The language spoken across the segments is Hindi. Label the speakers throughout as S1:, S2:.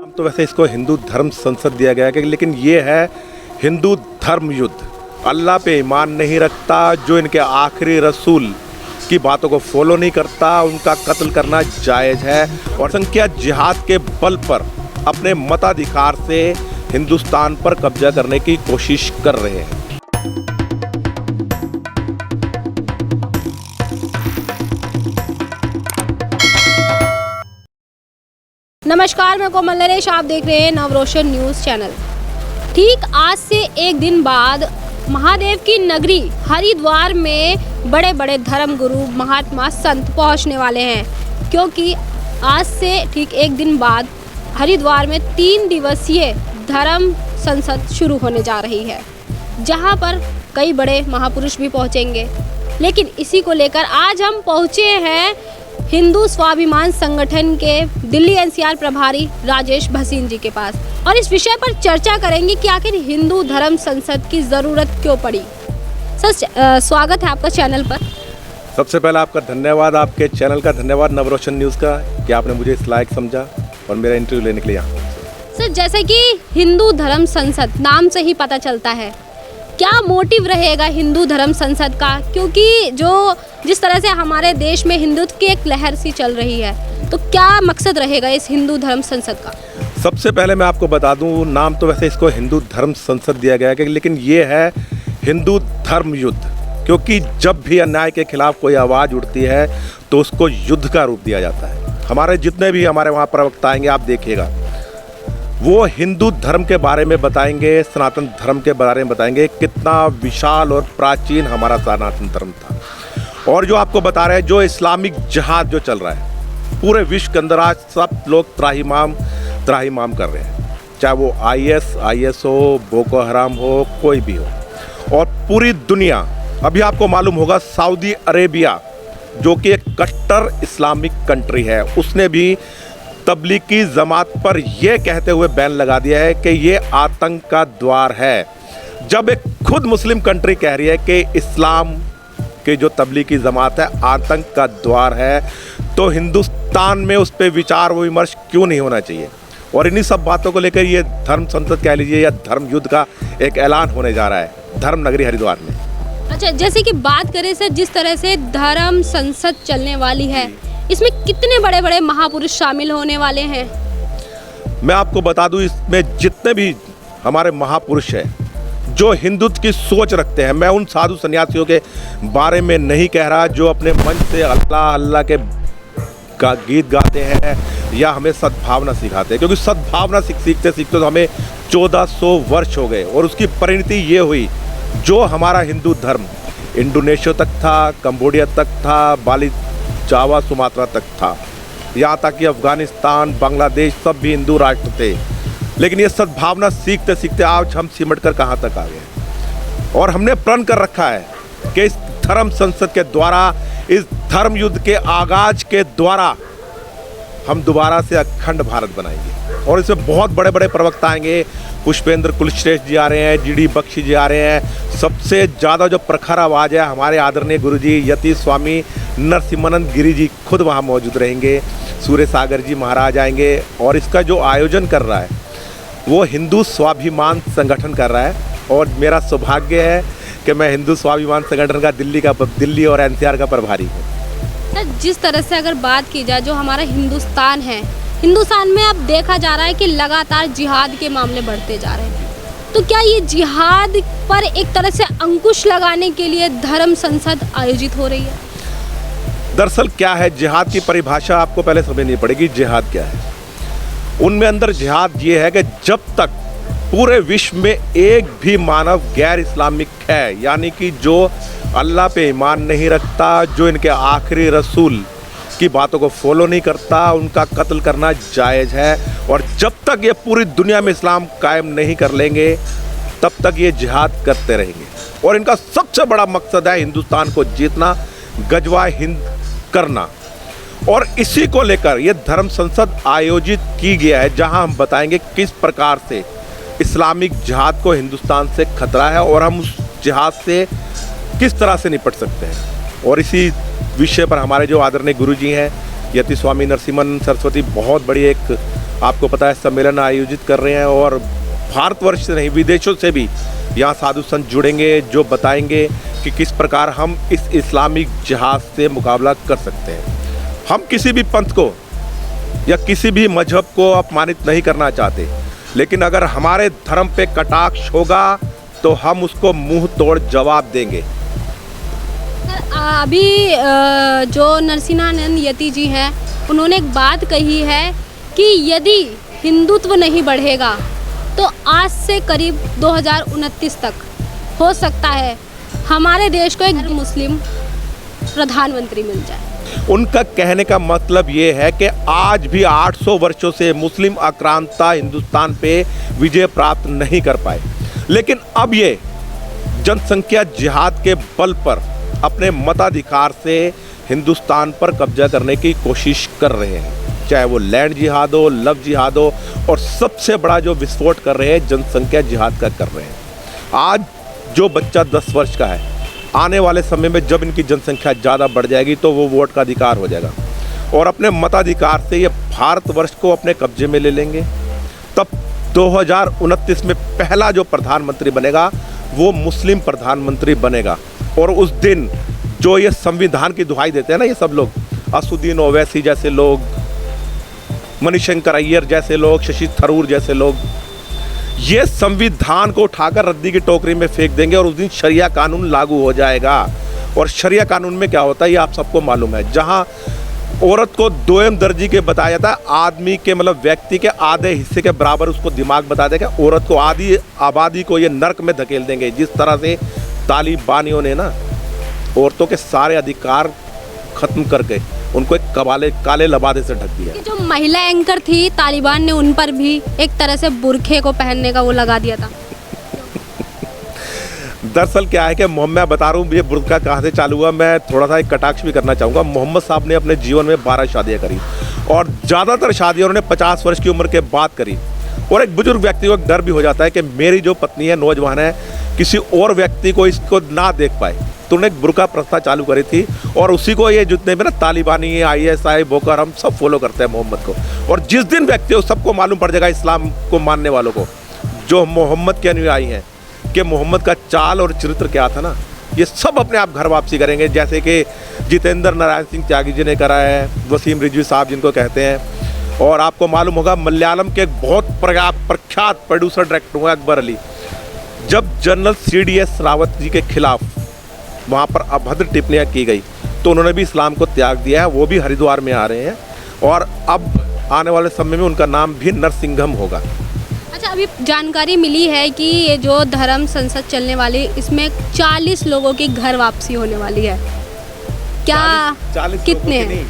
S1: तो वैसे इसको हिंदू धर्म संसद दिया गया है, लेकिन ये है हिंदू धर्म युद्ध। अल्लाह पे ईमान नहीं रखता, जो इनके आखिरी रसूल की बातों को फॉलो नहीं करता, उनका कत्ल करना जायज़ है। और संख्या जिहाद के बल पर अपने मताधिकार से हिंदुस्तान पर कब्जा करने की कोशिश कर रहे हैं।
S2: नमस्कार, मैं कोमल नरेश, आप देख रहे हैं नवरोशन न्यूज़ चैनल। ठीक आज से एक दिन बाद महादेव की नगरी हरिद्वार में बड़े बड़े धर्म गुरु, महात्मा, संत पहुंचने वाले हैं, क्योंकि आज से ठीक एक दिन बाद हरिद्वार में 3 दिवसीय धर्म संसद शुरू होने जा रही है, जहां पर कई बड़े महापुरुष भी पहुंचेंगे। लेकिन इसी को लेकर आज हम पहुंचे हैं हिंदू स्वाभिमान संगठन के दिल्ली एनसीआर प्रभारी राजेश भसीन जी के पास, और इस विषय पर चर्चा करेंगे कि आखिर हिंदू धर्म संसद की ज़रूरत क्यों पड़ी। सर, स्वागत है आपका चैनल पर।
S1: सबसे पहले आपका धन्यवाद, आपके चैनल का धन्यवाद, नवरोशन न्यूज़ का, कि आपने मुझे इस लायक समझा और मेरा इंटरव्यू लेने के लिए यहाँ।
S2: सर, जैसे कि हिंदू धर्म संसद नाम से ही पता चलता है, क्या मोटिव रहेगा हिंदू धर्म संसद का? क्योंकि जिस तरह से हमारे देश में हिंदुत्व की एक लहर सी चल रही है, तो क्या मकसद रहेगा इस हिंदू धर्म संसद का?
S1: सबसे पहले मैं आपको बता दूं, नाम तो वैसे इसको हिंदू धर्म संसद दिया गया है, लेकिन ये है हिंदू धर्म युद्ध। क्योंकि जब भी अन्याय के खिलाफ कोई आवाज़ उठती है तो उसको युद्ध का रूप दिया जाता है। हमारे जितने भी हमारे वहाँ प्रवक्ता आएंगे, आप देखिएगा, वो हिंदू धर्म के बारे में बताएंगे, सनातन धर्म के बारे में बताएंगे, कितना विशाल और प्राचीन हमारा सनातन धर्म था। और जो आपको बता रहे हैं, जो इस्लामिक जिहाद जो चल रहा है पूरे विश्व के अंदर, आज सब लोग त्राहिमाम कर रहे हैं, चाहे वो IS हो, बोको हराम हो, कोई भी हो। और पूरी दुनिया, अभी आपको मालूम होगा, सऊदी अरेबिया जो कि एक कट्टर इस्लामिक कंट्री है, उसने भी तबलीगी जमात पर यह कहते हुए बैन लगा दिया है कि ये आतंक का द्वार है। जब एक खुद मुस्लिम कंट्री कह रही है कि इस्लाम के जो तबलीगी जमात है आतंक का द्वार है, तो हिंदुस्तान में उस पर विचार विमर्श क्यों नहीं होना चाहिए? और इन्हीं सब बातों को लेकर ये धर्म संसद कह लीजिए या धर्म युद्ध का एक ऐलान होने जा रहा है धर्म नगरी हरिद्वार में।
S2: अच्छा, जैसे कि बात करें सर, जिस तरह से धर्म संसद चलने वाली है, इसमें कितने बड़े बड़े महापुरुष शामिल होने वाले हैं?
S1: मैं आपको बता दूं, इसमें जितने भी हमारे महापुरुष हैं जो हिंदुत्व की सोच रखते हैं, मैं उन साधु सन्यासियों के बारे में नहीं कह रहा जो अपने मन से अल्लाह अल्लाह के गीत गाते हैं या हमें सद्भावना सिखाते हैं, क्योंकि सद्भावना सीखते सीखते तो हमें 1400 वर्ष हो गए। और उसकी परिणति ये हुई, जो हमारा हिंदू धर्म इंडोनेशिया तक था, कंबोडिया तक था, बाली, जावा, सुमात्रा तक था, यहाँ तक कि अफगानिस्तान, बांग्लादेश सब भी हिंदू राष्ट्र थे। लेकिन ये सद्भावना सीखते सीखते आज हम सिमट कर कहाँ तक आ गए। और हमने प्रण कर रखा है कि इस धर्म संसद के द्वारा, इस धर्म युद्ध के आगाज के द्वारा हम दोबारा से अखंड भारत बनाएंगे। और इसमें बहुत बड़े बड़े प्रवक्ता आएंगे, पुष्पेंद्र कुलश्रेष्ठ जी आ रहे हैं, GD बख्शी जी आ रहे हैं। सबसे ज़्यादा जो प्रखर आवाज़ है, हमारे आदरणीय गुरुजी यति स्वामी नरसिम्हानंद गिरी जी खुद वहाँ मौजूद रहेंगे, सूर्य सागर जी महाराज आएंगे। और इसका जो आयोजन कर रहा है वो हिंदू स्वाभिमान संगठन कर रहा है, और मेरा सौभाग्य है कि मैं हिंदू स्वाभिमान संगठन का दिल्ली और NCR का प्रभारी हूँ।
S2: सर, जिस तरह से अगर बात की जाए, जो हमारा हिंदुस्तान है, हिंदुस्तान में अब देखा जा रहा है कि लगातार जिहाद के मामले बढ़ते जा रहे हैं, तो क्या ये जिहाद पर एक तरह से अंकुश लगाने के लिए धर्म संसद आयोजित हो रही है?
S1: दरअसल क्या है, जिहाद की परिभाषा आपको पहले समझनी पड़ेगी। जिहाद क्या है? उनमें अंदर जिहाद ये है कि जब तक पूरे विश्व में एक भी मानव गैर इस्लामिक है, यानी कि जो अल्लाह पे ईमान नहीं रखता, जो इनके आखिरी रसूल की बातों को फॉलो नहीं करता, उनका कत्ल करना जायज़ है। और जब तक ये पूरी दुनिया में इस्लाम कायम नहीं कर लेंगे, तब तक ये जिहाद करते रहेंगे। और इनका सबसे बड़ा मकसद है हिंदुस्तान को जीतना, गजवा हिंद करना। और इसी को लेकर ये धर्म संसद आयोजित की गया है, जहां हम बताएंगे किस प्रकार से इस्लामिक जिहाद को हिंदुस्तान से खतरा है और हम उस जिहाद से किस तरह से निपट सकते हैं। और इसी विषय पर हमारे जो आदरणीय गुरुजी हैं, यति स्वामी नरसिम्हानंद सरस्वती, बहुत बड़ी एक आपको पता है सम्मेलन आयोजित कर रहे हैं और भारतवर्ष से नहीं विदेशों से भी यहाँ साधु संत जुड़ेंगे जो बताएंगे कि किस प्रकार हम इस इस्लामिक जिहाद से मुकाबला कर सकते हैं। हम किसी भी पंथ को या किसी भी मजहब को अपमानित नहीं करना चाहते, लेकिन अगर हमारे धर्म पे कटाक्ष होगा तो हम उसको मुंह तोड़ जवाब देंगे।
S2: अभी जो नरसिंहानंद यति जी हैं उन्होंने एक बात कही है कि यदि हिंदुत्व नहीं बढ़ेगा तो आज से करीब 2029 तक हो सकता है हमारे देश को एक मुस्लिम प्रधानमंत्री मिल जाए।
S1: उनका कहने का मतलब ये है कि आज भी 800 वर्षों से मुस्लिम आक्रांता हिंदुस्तान पे विजय प्राप्त नहीं कर पाए, लेकिन अब ये जनसंख्या जिहाद के बल पर अपने मताधिकार से हिंदुस्तान पर कब्जा करने की कोशिश कर रहे हैं, चाहे वो लैंड जिहाद हो, लव जिहाद हो, और सबसे बड़ा जो विस्फोट कर रहे हैं जनसंख्या जिहाद का कर रहे हैं। आज जो बच्चा 10 वर्ष का है, आने वाले समय में जब इनकी जनसंख्या ज़्यादा बढ़ जाएगी तो वो वोट का अधिकार हो जाएगा और अपने मताधिकार से ये भारतवर्ष को अपने कब्जे में ले लेंगे। तब 2029 में पहला जो प्रधानमंत्री बनेगा वो मुस्लिम प्रधानमंत्री बनेगा। और उस दिन जो ये संविधान की दुहाई देते हैं ना, ये सब लोग, असुद्दीन ओवैसी जैसे लोग, मणिशंकर अय्यर जैसे लोग, शशि थरूर जैसे लोग, ये संविधान को उठाकर रद्दी की टोकरी में फेंक देंगे और उस दिन शरिया कानून लागू हो जाएगा। और शरिया कानून में क्या होता है ये आप सबको मालूम है, जहां औरत को दोयम दर्जी के बताया जाता है, आदमी के मतलब व्यक्ति के आधे हिस्से के बराबर उसको दिमाग बता देगा, औरत को आधी आबादी को ये नर्क में धकेल देंगे। जिस तरह से तालिबानियों ने ना औरतों के सारे अधिकार खत्म करके उनको एक काले लबादे से ढक दिया।
S2: जो महिला एंकर थी तालिबान ने उन पर भी एक तरह से बुरखे को पहनने का वो लगा दिया था।
S1: दरअसल क्या है कि मैं बता रहा हूँ ये बुरका कहाँ से चालू हुआ। मैं थोड़ा सा एक कटाक्ष भी करना चाहूँगा। मोहम्मद साहब ने अपने जीवन में 12 शादियाँ करी और ज़्यादातर शादियाँ उन्होंने 50 वर्ष की उम्र के बाद करी। और एक बुजुर्ग व्यक्ति को एक डर भी हो जाता है कि मेरी जो पत्नी है, नौजवान है, किसी और व्यक्ति को इसको ना देख पाए, तो उन्होंने एक बुरका प्रथा चालू करी थी और उसी को ये जितने भी ना तालिबानी, ISI, बोकर, हम सब फॉलो करते हैं मोहम्मद को। और जिस दिन व्यक्ति हो सबको मालूम पड़ जाएगा, इस्लाम को मानने वालों को, जो मोहम्मद के अनुयायी हैं, कि मोहम्मद का चाल और चरित्र क्या था ना, ये सब अपने आप घर वापसी करेंगे। जैसे कि जितेंद्र नारायण सिंह त्यागी जी ने करा है, वसीम रिजवी साहब जिनको कहते हैं, और आपको मालूम होगा मलयालम के एक बहुत प्रख्यात प्रोड्यूसर डायरेक्टर हुए अकबर अली, जब जनरल CDS रावत जी के खिलाफ वहाँ पर अभद्र टिप्पणियाँ की गई तो उन्होंने भी इस्लाम को त्याग दिया है। वो भी हरिद्वार में आ रहे हैं और अब आने वाले समय में उनका नाम भी नरसिंघम होगा।
S2: अच्छा, अभी जानकारी मिली है कि ये जो धर्म संसद चलने वाली, इसमें 40 लोगों की घर वापसी होने वाली है। क्या
S1: 40
S2: कितने हैं?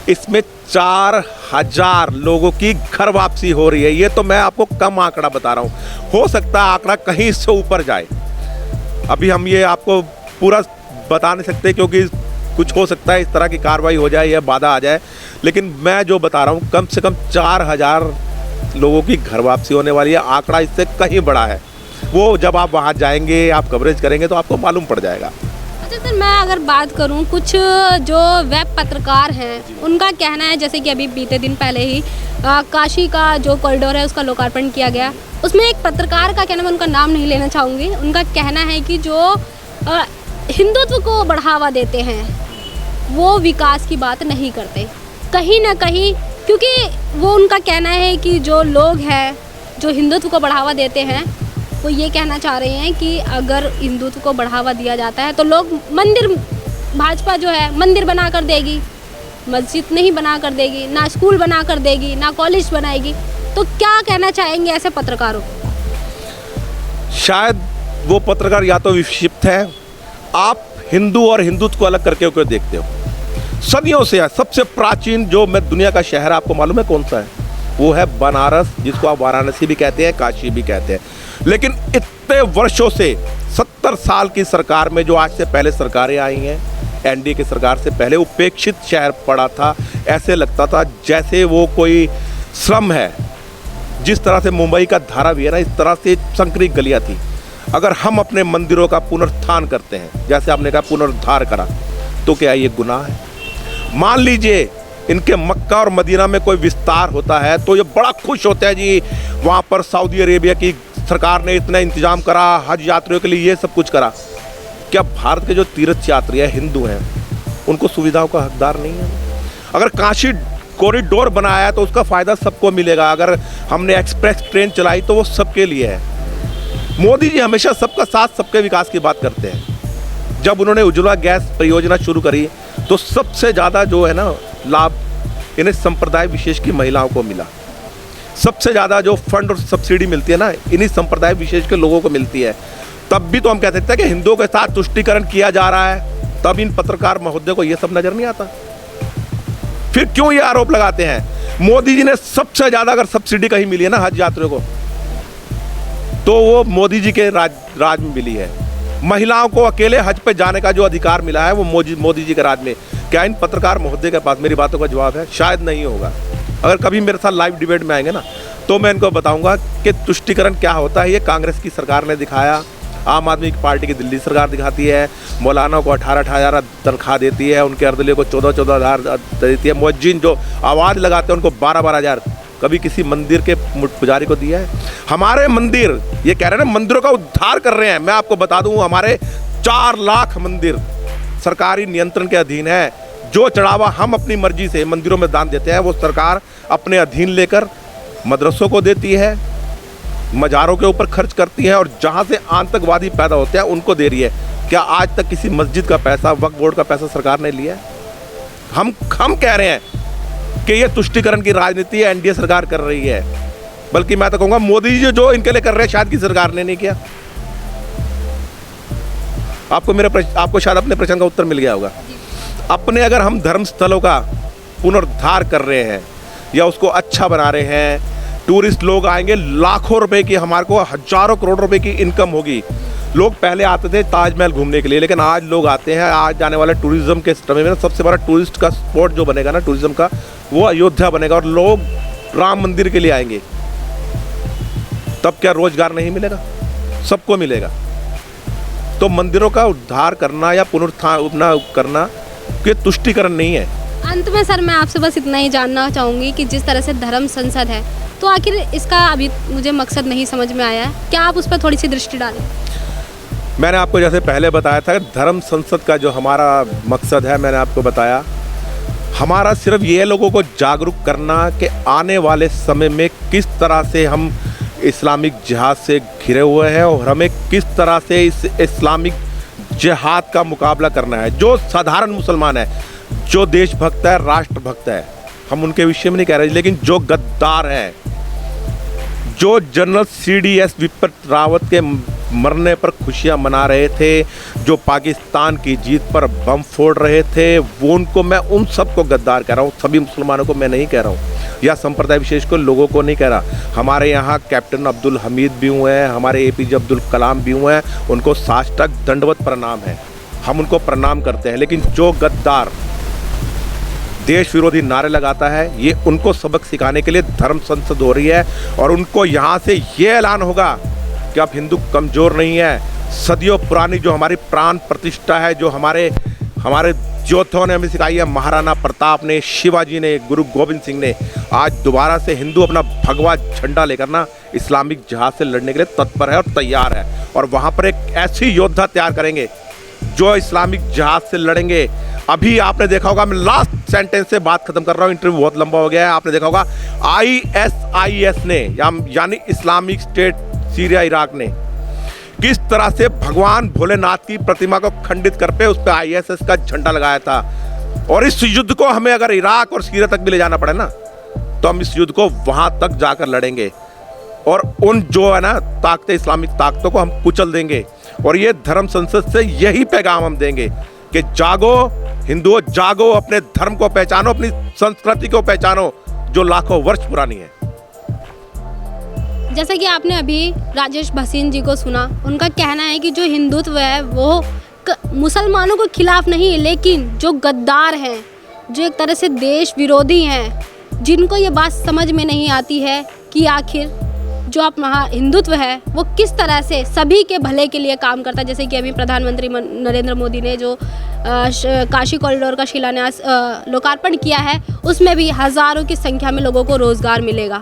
S1: इसमें 4000 लोगों की घर वापसी हो रही है। ये तो मैं आपको कम आंकड़ा बता रहा हूँ, हो सकता है आंकड़ा कहीं इससे ऊपर जाए। अभी हम ये आपको पूरा बता नहीं सकते क्योंकि कुछ हो सकता है इस तरह की कार्रवाई हो जाए या बाधा आ जाए, लेकिन मैं जो बता रहा हूँ कम से कम 4000 लोगों की घर वापसी होने वाली है। आंकड़ा इससे कहीं बड़ा है, वो जब आप वहाँ जाएंगे, आप कवरेज करेंगे तो आपको मालूम पड़ जाएगा।
S2: अच्छा सर, मैं अगर बात करूं, कुछ जो वेब पत्रकार हैं उनका कहना है, जैसे कि अभी बीते दिन पहले ही काशी का जो कॉरिडोर है उसका लोकार्पण किया गया, उसमें एक पत्रकार का कहना, मैं उनका नाम नहीं लेना चाहूँगी, उनका कहना है कि जो हिंदुत्व को बढ़ावा देते हैं वो विकास की बात नहीं करते कहीं ना कहीं, क्योंकि वो उनका कहना है कि जो लोग हैं जो हिंदुत्व को बढ़ावा देते हैं वो ये कहना चाह रहे हैं कि अगर हिंदुत्व को बढ़ावा दिया जाता है तो लोग मंदिर, भाजपा जो है मंदिर बना कर देगी, मस्जिद नहीं बना कर देगी, ना स्कूल बना कर देगी, ना कॉलेज बनाएगी। तो क्या कहना चाहेंगे ऐसे पत्रकारों को?
S1: शायद वो पत्रकार या तो विक्षिप्त है। आप हिंदू और हिंदुत्व को अलग करके क्यों देखते हो? सदियों से है। सबसे प्राचीन जो मैं दुनिया का शहर आपको मालूम है कौन सा है? वो है बनारस, जिसको आप वाराणसी भी कहते हैं, काशी भी कहते हैं। लेकिन इतने वर्षों से 70 साल की सरकार में, जो आज से पहले सरकारें आई हैं, NDA की सरकार से पहले, उपेक्षित शहर पड़ा था। ऐसे लगता था जैसे वो कोई श्रम है। जिस तरह से मुंबई का धारावी है ना, इस तरह से संकरी गलियां थी। अगर हम अपने मंदिरों का पुनरुत्थान करते हैं, जैसे आपने कहा पुनरुद्धार करा, तो क्या ये गुनाह है? मान लीजिए इनके मक्का और मदीना में कोई विस्तार होता है तो ये बड़ा खुश होते हैं जी, वहाँ पर सऊदी अरेबिया की सरकार ने इतना इंतजाम करा, हज यात्रियों के लिए ये सब कुछ करा। क्या भारत के जो तीर्थ यात्री हैं, हिंदू हैं, उनको सुविधाओं का हकदार नहीं है? अगर काशी कॉरिडोर बनाया है तो उसका फ़ायदा सबको मिलेगा। अगर हमने एक्सप्रेस ट्रेन चलाई तो वो सबके लिए है। मोदी जी हमेशा सबका साथ सबके विकास की बात करते हैं। जब उन्होंने उज्ज्वला गैस परियोजना शुरू करी तो सबसे ज़्यादा जो है ना लाभ इन्हें संप्रदाय विशेष की महिलाओं को मिला। सबसे ज़्यादा जो फंड और सब्सिडी मिलती है ना, इन्हीं संप्रदाय विशेष के लोगों को मिलती है। तब भी तो हम कहते थे कि हिंदुओं के साथ तुष्टीकरण किया जा रहा है, तब इन पत्रकार महोदय को ये सब नज़र नहीं आता। फिर क्यों ये आरोप लगाते हैं? मोदी जी ने सबसे ज़्यादा अगर सब्सिडी कहीं मिली है ना हज यात्रियों को, तो वो मोदी जी के राज में मिली है। महिलाओं को अकेले हज पे जाने का जो अधिकार मिला है वो मोदी जी के राज में। क्या इन पत्रकार महोदय के पास मेरी बातों का जवाब है? शायद नहीं होगा। अगर कभी मेरे साथ लाइव डिबेट में आएंगे ना तो मैं इनको बताऊंगा कि तुष्टीकरण क्या होता है। ये कांग्रेस की सरकार ने दिखाया, आम आदमी की पार्टी की दिल्ली सरकार दिखाती है। मौलाना को 18,000 हज़ार तनख्वाह देती है, उनके अर्दलियों को 14,000 हज़ार देती है। मुअज्जिन जो आवाज़ लगाते हैं उनको 12,000 हज़ार। कभी किसी मंदिर के पुजारी को दिया है? हमारे मंदिर, ये कह रहे हैं ना मंदिरों का उद्धार कर रहे हैं। मैं आपको बता दूं हमारे 4 लाख मंदिर सरकारी नियंत्रण के अधीन है। जो चढ़ावा हम अपनी मर्जी से मंदिरों में दान देते हैं वो सरकार अपने अधीन लेकर मदरसों को देती है, मज़ारों के ऊपर खर्च करती है, और जहाँ से आतंकवादी पैदा होते हैं उनको दे रही है। क्या आज तक किसी मस्जिद का पैसा, वक्फ बोर्ड का पैसा सरकार ने लिया है? हम कह रहे हैं कि ये तुष्टीकरण की राजनीति एनडीए सरकार कर रही है। बल्कि मैं तो कहूँगा मोदी जी जो इनके लिए कर रहे हैं शायद की सरकार ने नहीं किया। आपको शायद अपने प्रश्न का उत्तर मिल गया होगा। अपने अगर हम धर्म स्थलों का पुनरुद्धार कर रहे हैं या उसको अच्छा बना रहे हैं, टूरिस्ट लोग आएंगे, लाखों रुपए की, हमारे को हजारों करोड़ रुपए की इनकम होगी। लोग पहले आते थे ताजमहल घूमने के लिए, लेकिन आज लोग आते हैं, आज जाने वाले टूरिज्म के समय में सबसे बड़ा टूरिस्ट का स्पॉट जो बनेगा ना टूरिज्म का, वो अयोध्या बनेगा और लोग राम मंदिर के लिए आएंगे। तब क्या रोजगार नहीं मिलेगा? सबको मिलेगा। तो मंदिरों का उद्धार करना या पुनरुत्थान करना ये तुष्टीकरण नहीं है।
S2: अंत में सर मैं आपसे बस इतना ही जानना चाहूँगी कि जिस तरह से धर्म संसद है तो आखिर इसका अभी मुझे मकसद नहीं समझ में आया है, क्या आप उस पर थोड़ी सी दृष्टि डालें?
S1: मैंने आपको जैसे पहले बताया था कि धर्म संसद का जो हमारा मकसद है, मैंने आपको बताया, हमारा सिर्फ ये लोगों को जागरूक करना कि आने वाले समय में किस तरह से हम इस्लामिक जिहाद से घिरे हुए हैं और हमें किस तरह से इस इस्लामिक जिहाद का मुकाबला करना है। जो साधारण मुसलमान है, जो देशभक्त है, राष्ट्रभक्त है, हम उनके विषय में नहीं कह रहे, लेकिन जो गद्दार हैं, जो जनरल CDS विपिन रावत के मरने पर खुशियां मना रहे थे, जो पाकिस्तान की जीत पर बम फोड़ रहे थे, वो उनको, मैं उन सबको गद्दार कह रहा हूँ। सभी मुसलमानों को मैं नहीं कह रहा हूँ, या संप्रदाय विशेष को लोगों को नहीं कह रहा। हमारे यहाँ कैप्टन अब्दुल हमीद भी हुए हैं, हमारे APJ अब्दुल कलाम भी हुए हैं, उनको साष्टांग दंडवत प्रणाम है, हम उनको प्रणाम करते हैं। लेकिन जो गद्दार देश विरोधी नारे लगाता है, ये उनको सबक सिखाने के लिए धर्म संसद हो रही है। और उनको यहाँ से ये ऐलान होगा कि अब हिंदू कमज़ोर नहीं है। सदियों पुरानी जो हमारी प्राण प्रतिष्ठा है, जो हमारे योद्धाओं ने हमें सिखाई है, महाराणा प्रताप ने, शिवाजी ने, गुरु गोविंद सिंह ने, आज दोबारा से हिंदू अपना भगवा झंडा लेकर ना इस्लामिक जिहाद से लड़ने के लिए तत्पर है और तैयार है। और वहाँ पर एक ऐसी योद्धा तैयार करेंगे जो इस्लामिक जिहाद से लड़ेंगे। अभी आपने देखा होगा, मैं लास्ट सेंटेंस से बात खत्म कर रहा हूँ, इंटरव्यू बहुत लंबा हो गया है। आपने देखा होगा ISIS ने यानी इस्लामिक स्टेट सीरिया इराक ने किस तरह से भगवान भोलेनाथ की प्रतिमा को खंडित कर पे उस पर ISIS का झंडा लगाया था। और इस युद्ध को हमें अगर इराक और सीरिया तक भी ले जाना पड़े ना, तो हम इस युद्ध को वहां तक जाकर लड़ेंगे और उन जो है ना ताकतें, इस्लामिक ताकतों को हम कुचल देंगे। और ये धर्म संसद से यही पैगाम हम देंगे कि जागो हिंदुओं, जागो, अपने धर्म को पहचानो, अपनी संस्कृति को पहचानो जो लाखों वर्ष पुरानी है।
S2: जैसा कि आपने अभी राजेश भसीन जी को सुना, उनका कहना है कि जो हिंदुत्व है वो मुसलमानों के खिलाफ नहीं, लेकिन जो गद्दार हैं, जो एक तरह से देश विरोधी हैं, जिनको ये बात समझ में नहीं आती है कि आखिर जो आप हिंदुत्व है वो किस तरह से सभी के भले के लिए काम करता है। जैसे कि अभी प्रधानमंत्री नरेंद्र मोदी ने जो काशी कॉरिडोर का शिलान्यास लोकार्पण किया है, उसमें भी हज़ारों की संख्या में लोगों को रोज़गार मिलेगा।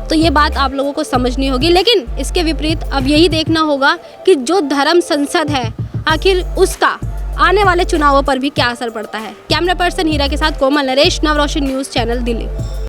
S2: तो ये बात आप लोगों को समझनी होगी। लेकिन इसके विपरीत अब यही देखना होगा कि जो धर्म संसद है, आखिर उसका आने वाले चुनावों पर भी क्या असर पड़ता है। कैमरा पर्सन हीरा के साथ कोमल नरेश, नवरोशन न्यूज़ चैनल, दिल्ली।